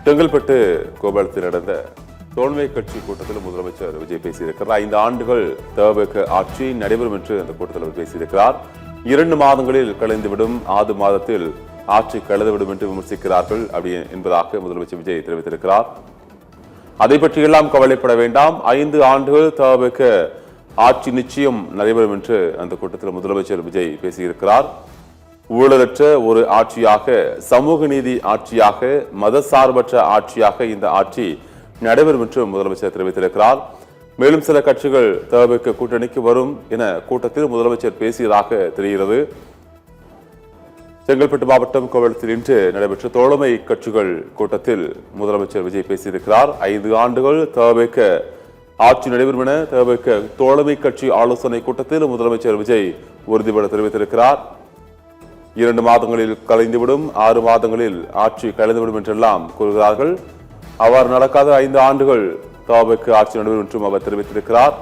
செங்கல்பட்டு கோபாலத்தில் நடந்த தோழமை கட்சி கூட்டத்தில் முதலமைச்சர் விஜய் பேசியிருக்கிறார். 5 ஆண்டுகள் தவிக ஆட்சி நடைபெறும் என்று அந்த கூட்டத்தில் அவர் பேசியிருக்கிறார். 2 மாதங்களில் கலைந்துவிடும், 6 மாதத்தில் ஆட்சி கலந்துவிடும் என்று விமர்சிக்கிறார்கள் அப்படி என்பதாக முதலமைச்சர் விஜய் தெரிவித்திருக்கிறார். அதை பற்றியெல்லாம் கவலைப்பட வேண்டாம், 5 ஆண்டுகள் தவிக ஆட்சி நிச்சயம் நடைபெறும் என்று அந்த கூட்டத்தில் முதலமைச்சர் விஜய் பேசியிருக்கிறார். ஊழலற்ற ஒரு ஆட்சியாக, சமூக நீதி ஆட்சியாக, மதசார்பற்ற ஆட்சியாக இந்த ஆட்சி நடைபெறும் என்று முதலமைச்சர் தெரிவித்திருக்கிறார். மேலும் சில கட்சிகள் தவிக கூட்டணிக்கு வரும் என கூட்டத்தில் முதலமைச்சர் பேசியதாக தெரிகிறது. செங்கல்பட்டு மாவட்டம் கோவளத்தில் இன்று நடைபெற்ற தோழமை கட்சிகள் கூட்டத்தில் முதலமைச்சர் விஜய் பேசியிருக்கிறார். 5 ஆண்டுகள் தவிக ஆட்சி நடைபெறும் என தவிக தோழமை கட்சி ஆலோசனை கூட்டத்தில் முதலமைச்சர் விஜய் உறுதிபட தெரிவித்திருக்கிறார். 2 மாதங்களில் கலைந்துவிடும், 6 மாதங்களில் ஆட்சி கலைந்துவிடும் என்றெல்லாம் கூறுகிறார்கள். அவ்வாறு நடக்காத 5 ஆண்டுகள் தவிக ஆட்சி நடைபெறும் என்றும் அவர் தெரிவித்திருக்கிறார்.